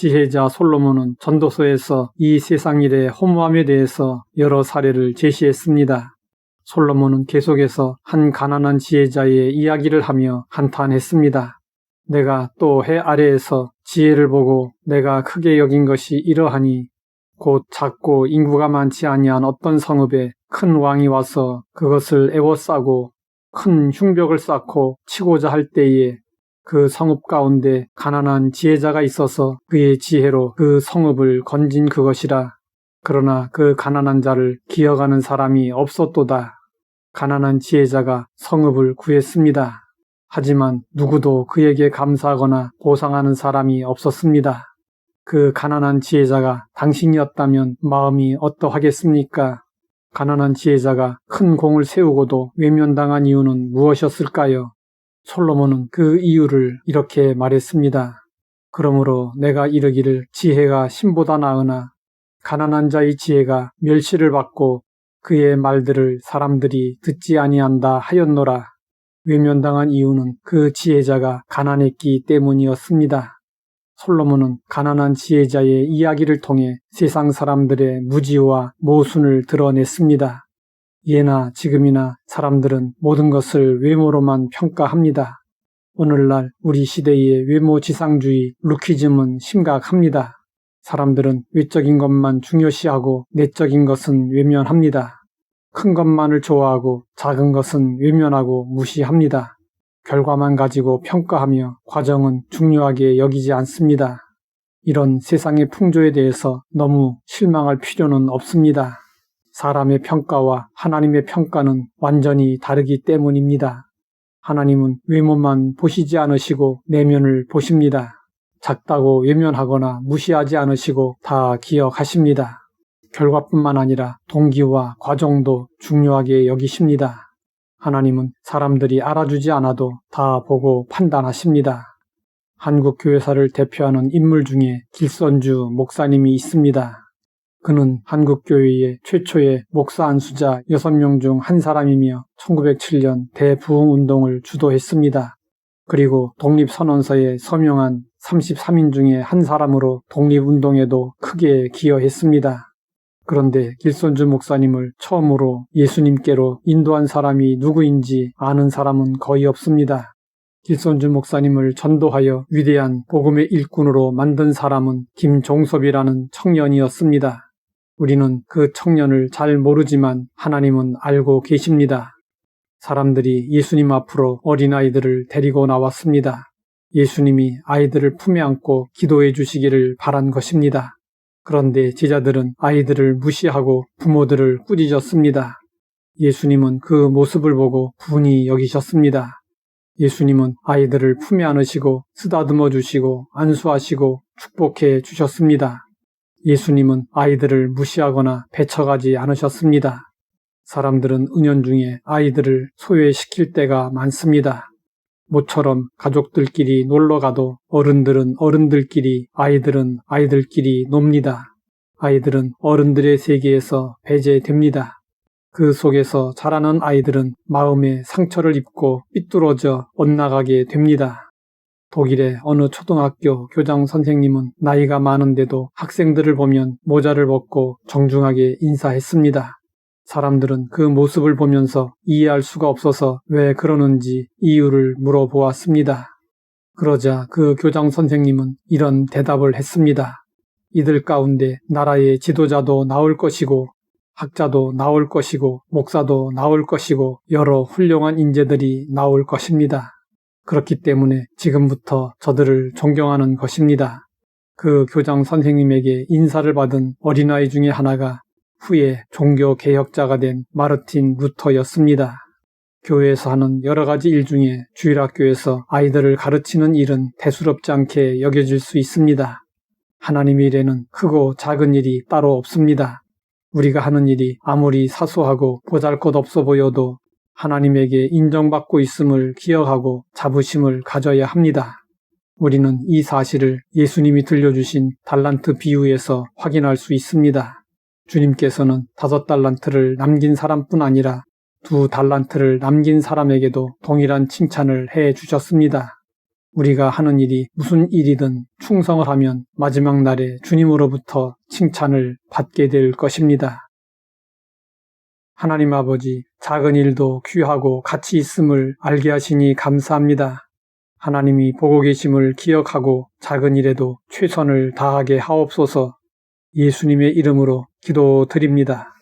지혜자 솔로몬은 전도서에서 이 세상 일의 허무함에 대해서 여러 사례를 제시했습니다. 솔로몬은 계속해서 한 가난한 지혜자의 이야기를 하며 한탄했습니다. 내가 또 해 아래에서 지혜를 보고 내가 크게 여긴 것이 이러하니 곧 작고 인구가 많지 아니한 어떤 성읍에 큰 왕이 와서 그것을 에워싸고 큰 흉벽을 쌓고 치고자 할 때에 그 성읍 가운데 가난한 지혜자가 있어서 그의 지혜로 그 성읍을 건진 그것이라. 그러나 그 가난한 자를 기억하는 사람이 없었도다. 가난한 지혜자가 성읍을 구했습니다. 하지만 누구도 그에게 감사하거나 보상하는 사람이 없었습니다. 그 가난한 지혜자가 당신이었다면 마음이 어떠하겠습니까? 가난한 지혜자가 큰 공을 세우고도 외면당한 이유는 무엇이었을까요? 솔로몬은 그 이유를 이렇게 말했습니다. 그러므로 내가 이르기를 지혜가 신보다 나으나 가난한 자의 지혜가 멸시를 받고 그의 말들을 사람들이 듣지 아니한다 하였노라. 외면당한 이유는 그 지혜자가 가난했기 때문이었습니다. 솔로몬은 가난한 지혜자의 이야기를 통해 세상 사람들의 무지와 모순을 드러냈습니다. 예나 지금이나 사람들은 모든 것을 외모로만 평가합니다. 오늘날 우리 시대의 외모지상주의, 루키즘은 심각합니다. 사람들은 외적인 것만 중요시하고 내적인 것은 외면합니다. 큰 것만을 좋아하고 작은 것은 외면하고 무시합니다. 결과만 가지고 평가하며 과정은 중요하게 여기지 않습니다. 이런 세상의 풍조에 대해서 너무 실망할 필요는 없습니다. 사람의 평가와 하나님의 평가는 완전히 다르기 때문입니다. 하나님은 외모만 보시지 않으시고 내면을 보십니다. 작다고 외면하거나 무시하지 않으시고 다 기억하십니다. 결과뿐만 아니라 동기와 과정도 중요하게 여기십니다. 하나님은 사람들이 알아주지 않아도 다 보고 판단하십니다. 한국 교회사를 대표하는 인물 중에 길선주 목사님이 있습니다. 그는 한국교회의 최초의 목사 안수자 6명 중 한 사람이며 1907년 대부흥운동을 주도했습니다. 그리고 독립선언서에 서명한 33인 중에 한 사람으로 독립운동에도 크게 기여했습니다. 그런데 길선주 목사님을 처음으로 예수님께로 인도한 사람이 누구인지 아는 사람은 거의 없습니다. 길선주 목사님을 전도하여 위대한 복음의 일꾼으로 만든 사람은 김종섭이라는 청년이었습니다. 우리는 그 청년을 잘 모르지만 하나님은 알고 계십니다. 사람들이 예수님 앞으로 어린아이들을 데리고 나왔습니다. 예수님이 아이들을 품에 안고 기도해 주시기를 바란 것입니다. 그런데 제자들은 아이들을 무시하고 부모들을 꾸짖었습니다. 예수님은 그 모습을 보고 분이 여기셨습니다. 예수님은 아이들을 품에 안으시고 쓰다듬어 주시고 안수하시고 축복해 주셨습니다. 예수님은 아이들을 무시하거나 배척하지 않으셨습니다. 사람들은 은연중에 아이들을 소외시킬 때가 많습니다. 모처럼 가족들끼리 놀러가도 어른들은 어른들끼리, 아이들은 아이들끼리 놉니다. 아이들은 어른들의 세계에서 배제됩니다. 그 속에서 자라는 아이들은 마음에 상처를 입고 삐뚤어져 엇나가게 됩니다. 독일의 어느 초등학교 교장 선생님은 나이가 많은데도 학생들을 보면 모자를 벗고 정중하게 인사했습니다. 사람들은 그 모습을 보면서 이해할 수가 없어서 왜 그러는지 이유를 물어보았습니다. 그러자 그 교장 선생님은 이런 대답을 했습니다. 이들 가운데 나라의 지도자도 나올 것이고 학자도 나올 것이고 목사도 나올 것이고 여러 훌륭한 인재들이 나올 것입니다. 그렇기 때문에 지금부터 저들을 존경하는 것입니다. 그 교장 선생님에게 인사를 받은 어린아이 중에 하나가 후에 종교개혁자가 된 마르틴 루터였습니다. 교회에서 하는 여러 가지 일 중에 주일학교에서 아이들을 가르치는 일은 대수롭지 않게 여겨질 수 있습니다. 하나님의 일에는 크고 작은 일이 따로 없습니다. 우리가 하는 일이 아무리 사소하고 보잘것없어 보여도 하나님에게 인정받고 있음을 기억하고 자부심을 가져야 합니다. 우리는 이 사실을 예수님이 들려주신 달란트 비유에서 확인할 수 있습니다. 주님께서는 5달란트를 남긴 사람뿐 아니라 2달란트를 남긴 사람에게도 동일한 칭찬을 해 주셨습니다. 우리가 하는 일이 무슨 일이든 충성을 하면 마지막 날에 주님으로부터 칭찬을 받게 될 것입니다. 하나님 아버지, 작은 일도 귀하고 가치 있음을 알게 하시니 감사합니다. 하나님이 보고 계심을 기억하고 작은 일에도 최선을 다하게 하옵소서. 예수님의 이름으로 기도드립니다.